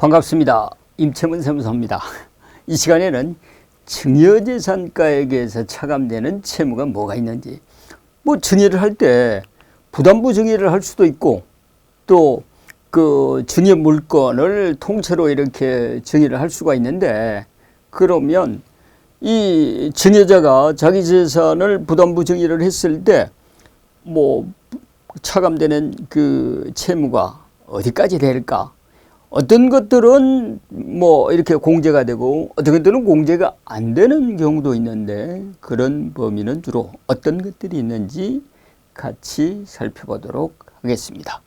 반갑습니다. 임채문 세무사입니다. 이 시간에는 증여재산가액에서 차감되는 채무가 뭐가 있는지, 증여를 할 때 부담부 증여를 할 수도 있고, 또 그 증여 물건을 통째로 이렇게 증여를 할 수가 있는데, 그러면 이 증여자가 자기 재산을 부담부 증여를 했을 때 차감되는 그 채무가 어디까지 될까? 어떤 것들은 이렇게 공제가 되고 어떤 것들은 공제가 안 되는 경우도 있는데, 그런 범위는 주로 어떤 것들이 있는지 같이 살펴보도록 하겠습니다.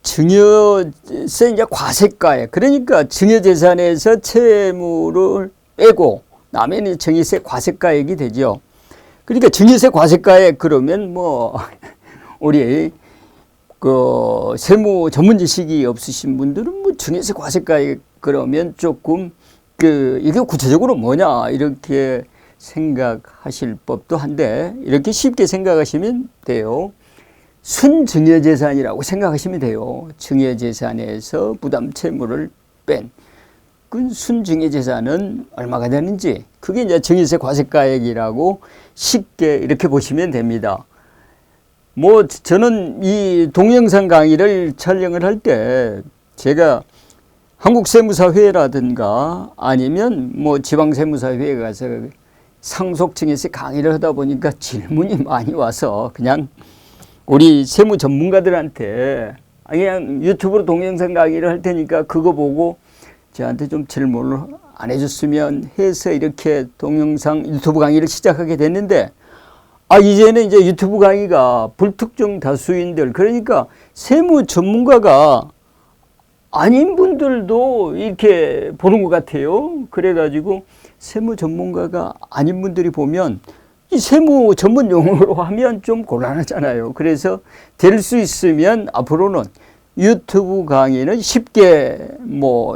증여세 이제 과세가액, 그러니까 증여재산에서 채무를 빼고 나면 증여세 과세가액이 되죠. 그러니까 증여세 과세가액 그러면 우리 그 세무 전문 지식이 없으신 분들은 증여세 과세가액 그러면 조금 이게 구체적으로 뭐냐 이렇게 생각하실 법도 한데, 이렇게 쉽게 생각하시면 돼요. 순증여재산이라고 생각하시면 돼요. 증여재산에서 부담 채무를 뺀 그 순증여재산은 얼마가 되는지, 그게 이제 증여세 과세가액이라고 쉽게 이렇게 보시면 됩니다. 저는 이 동영상 강의를 촬영을 할 때 제가 한국세무사회라든가 아니면 지방세무사회에 가서 상속증여세 강의를 하다 보니까 질문이 많이 와서 그냥 우리 세무 전문가들한테 그냥 유튜브로 동영상 강의를 할 테니까 그거 보고 저한테 좀 질문을 안 해줬으면 해서 이렇게 동영상 유튜브 강의를 시작하게 됐는데, 이제는 이제 유튜브 강의가 불특정 다수인들, 그러니까 세무 전문가가 아닌 분들도 이렇게 보는 것 같아요. 그래가지고 세무 전문가가 아닌 분들이 보면 이 세무 전문 용어로 하면 좀 곤란하잖아요. 그래서 될 수 있으면 앞으로는 유튜브 강의는 쉽게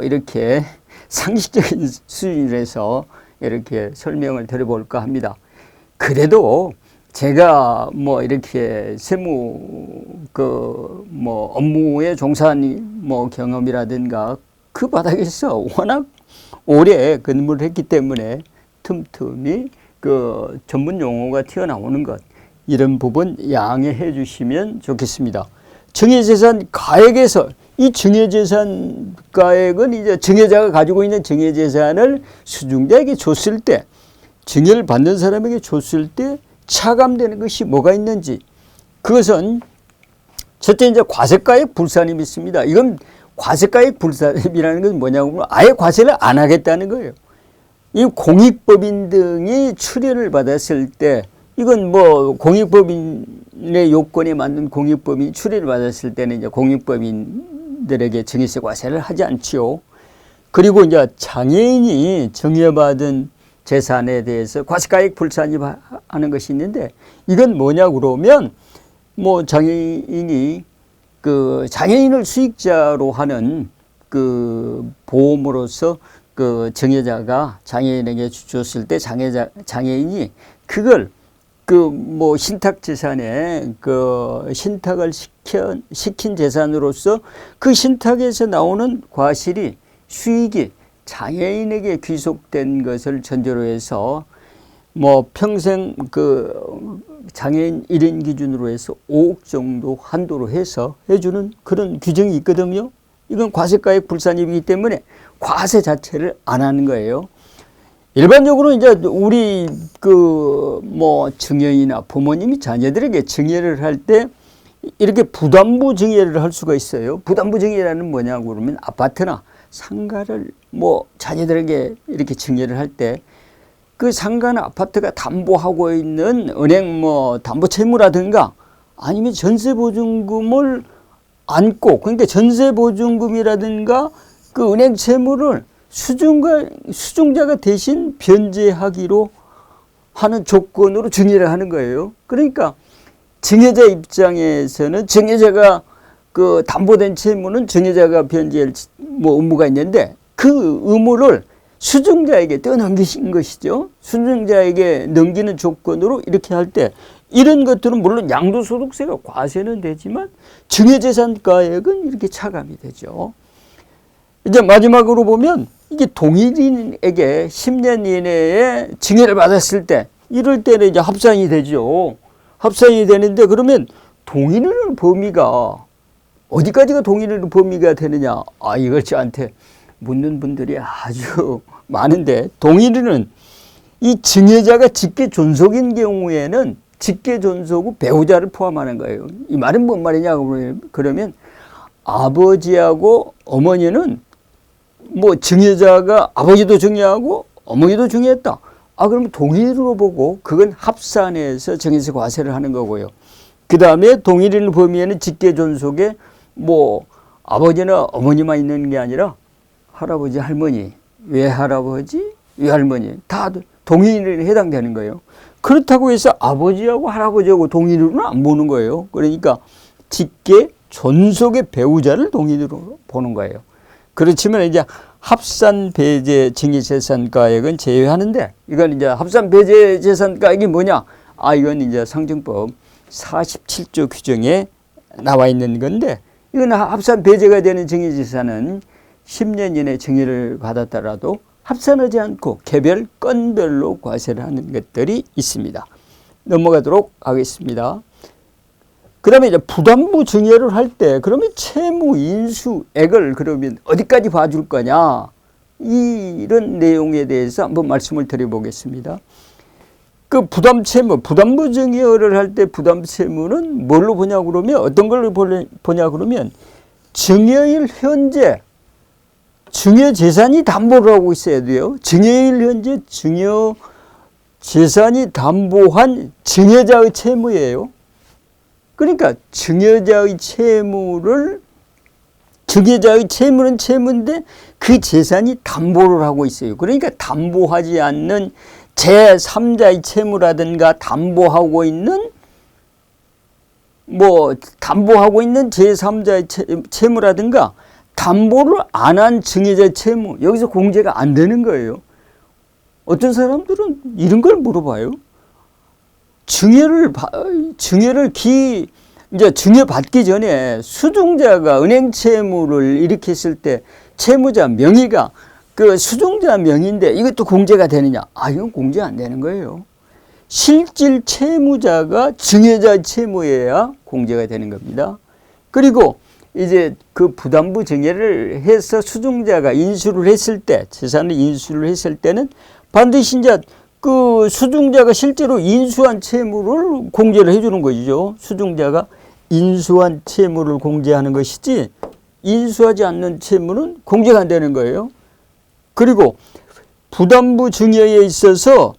이렇게 상식적인 수준에서 이렇게 설명을 드려볼까 합니다. 그래도 제가 이렇게 세무 업무에 종사한 경험이라든가 그 바닥에서 워낙 오래 근무를 했기 때문에 틈틈이 그 전문 용어가 튀어나오는 것, 이런 부분 양해해 주시면 좋겠습니다. 증여재산 가액에서 이 증여재산 가액은 이제 증여자가 가지고 있는 증여재산을 수중자에게 줬을 때, 증여를 받는 사람에게 줬을 때 차감되는 것이 뭐가 있는지, 그것은 첫째 이제 과세가액 불산임이 있습니다. 이건 과세가액 불산임이라는 건 뭐냐고 하면 아예 과세를 안 하겠다는 거예요. 이 공익법인 등이 출연을 받았을 때, 이건 공익법인의 요건에 맞는 공익법인이 출연을 받았을 때는 이제 공익법인들에게 증여세 과세를 하지 않지요. 그리고 이제 장애인이 증여받은 재산에 대해서 과세가액 불산입하는 것이 있는데, 이건 뭐냐고 그러면 장애인이 그 장애인을 수익자로 하는 그 보험으로서 그 증여자가 장애인에게 줬을 때 장애인이 그걸 신탁 재산에 신탁을 시킨 재산으로서 그 신탁에서 나오는 과실이 수익이 장애인에게 귀속된 것을 전제로 해서 평생 장애인 1인 기준으로 해서 5억 정도 한도로 해서 해주는 그런 규정이 있거든요. 이건 과세가액 불산입이기 때문에 과세 자체를 안 하는 거예요. 일반적으로 이제 우리 증여인이나 부모님이 자녀들에게 증여를 할 때 이렇게 부담부 증여를 할 수가 있어요. 부담부 증여라는 뭐냐고 그러면 아파트나 상가를 자녀들에게 이렇게 증여를 할 때 그 상가나 아파트가 담보하고 있는 은행 담보 채무라든가 아니면 전세보증금을 안고, 그러니까 전세보증금이라든가 그 은행 채무를 수중자가 대신 변제하기로 하는 조건으로 증여를 하는 거예요. 그러니까 증여자 입장에서는 증여자가 그 담보된 채무는 증여자가 변제할 의무가 있는데, 그 의무를 수증자에게 떠넘기신 것이죠. 수증자에게 넘기는 조건으로 이렇게 할 때 이런 것들은 물론 양도소득세가 과세는 되지만 증여재산가액은 이렇게 차감이 되죠. 이제 마지막으로 보면 이게 동일인에게 10년 이내에 징해를 받았을 때 이럴 때는 이제 합산이 되죠. 합산이 되는데 그러면 동일인의 범위가 어디까지가 동일인의 범위가 되느냐? 이걸 저한테 묻는 분들이 아주 많은데 동일인은 이 증여자가 직계 존속인 경우에는 직계 존속 후 배우자를 포함하는 거예요. 이 말은 뭔 말이냐 그러면 아버지하고 어머니는 뭐 증여자가 아버지도 증여하고 어머니도 증여했다. 그러면 동일으로 보고 그건 합산해서 증여세 과세를 하는 거고요. 그 다음에 동일인 범위에는 직계 존속에 뭐 아버지나 어머니만 있는 게 아니라 할아버지, 할머니, 외할아버지, 외할머니 다 동일인에 해당되는 거예요. 그렇다고 해서 아버지하고 할아버지하고 동일인으로는 안 보는 거예요. 그러니까 직계 존속의 배우자를 동일인으로 보는 거예요. 그렇지만 이제 합산 배제 증여재산가액은 제외하는데 이건 이제 합산 배제 재산가액이 뭐냐? 이건 이제 상증법 47조 규정에 나와 있는 건데 이건 합산 배제가 되는 증여재산은 10년 이내 증여를 받았더라도 합산하지 않고 개별 건별로 과세를 하는 것들이 있습니다. 넘어가도록 하겠습니다. 그 다음에 이제 부담부 증여를 할 때 그러면 채무 인수액을 그러면 어디까지 봐줄 거냐 이런 내용에 대해서 한번 말씀을 드려보겠습니다. 그 부담부 증여를 할 때 부담채무는 뭘로 보냐 그러면 어떤 걸로 보냐 그러면 증여일 현재 증여재산이 담보를 하고 있어야 돼요. 증여일 현재 증여재산이 담보한 증여자의 채무예요. 그러니까 증여자의 채무는 채무인데 그 재산이 담보를 하고 있어요. 그러니까 담보하지 않는 제3자의 채무라든가 담보하고 있는 제3자의 채무라든가 담보를 안 한 증여자의 채무 여기서 공제가 안 되는 거예요. 어떤 사람들은 이런 걸 물어봐요. 증여를 이제 증여받기 전에 수중자가 은행 채무를 일으켰을 때 채무자 명의가 그 수중자 명의인데 이것도 공제가 되느냐? 이건 공제 안 되는 거예요. 실질 채무자가 증여자 채무여야 공제가 되는 겁니다. 그리고 이제 그 부담부 증여를 해서 수중자가 인수를 했을 때 재산을 인수를 했을 때는 반드시 이제 그 수중자가 실제로 인수한 채무를 공제를 해주는 것이죠. 수중자가 인수한 채무를 공제하는 것이지 인수하지 않는 채무는 공제가 안 되는 거예요. 그리고 부담부 증여에 있어서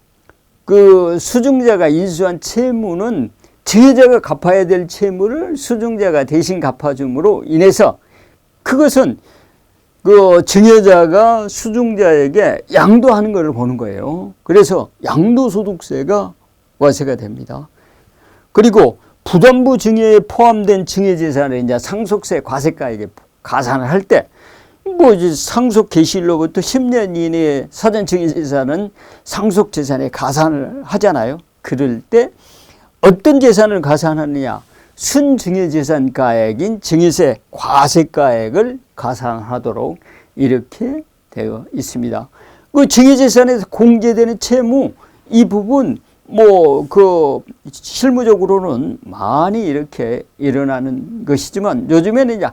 그 수중자가 인수한 채무는 증여자가 갚아야 될 채무를 수중자가 대신 갚아줌으로 인해서 그것은 그 증여자가 수중자에게 양도하는 것을 보는 거예요. 그래서 양도소득세가 과세가 됩니다. 그리고 부담부 증여에 포함된 증여재산을 이제 상속세 과세가액에 가산을 할 때 이제 상속 개시일로부터 10년 이내에 사전 증여재산은 상속재산에 가산을 하잖아요. 그럴 때 어떤 재산을 가산하느냐? 순증여재산가액인 증여세 과세가액을 가산하도록 이렇게 되어 있습니다. 그 증여재산에서 공제되는 채무 이 부분 실무적으로는 많이 이렇게 일어나는 것이지만 요즘에는 이제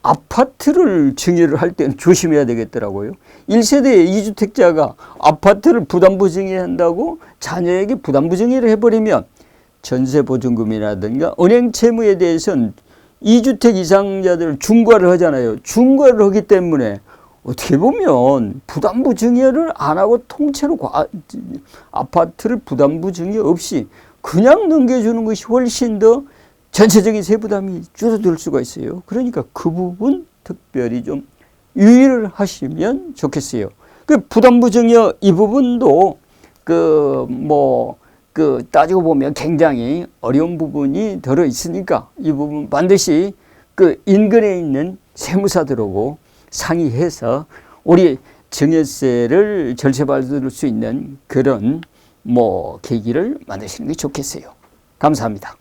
아파트를 증여를 할 때는 조심해야 되겠더라고요. 1세대 2주택자가 아파트를 부담부 증여한다고 자녀에게 부담부 증여를 해버리면 전세보증금이라든가 은행 채무에 대해서는 2주택 이상자들을 중과를 하잖아요. 중과를 하기 때문에 어떻게 보면 부담부 증여를 안 하고 통째로 아파트를 부담부 증여 없이 그냥 넘겨주는 것이 훨씬 더 전체적인 세부담이 줄어들 수가 있어요. 그러니까 그 부분 특별히 좀 유의를 하시면 좋겠어요. 그 부담부 증여 이 부분도 따지고 보면 굉장히 어려운 부분이 들어 있으니까 이 부분 반드시 그 인근에 있는 세무사들하고 상의해서 우리 증여세를 절세받을 수 있는 그런 계기를 만드시는 게 좋겠어요. 감사합니다.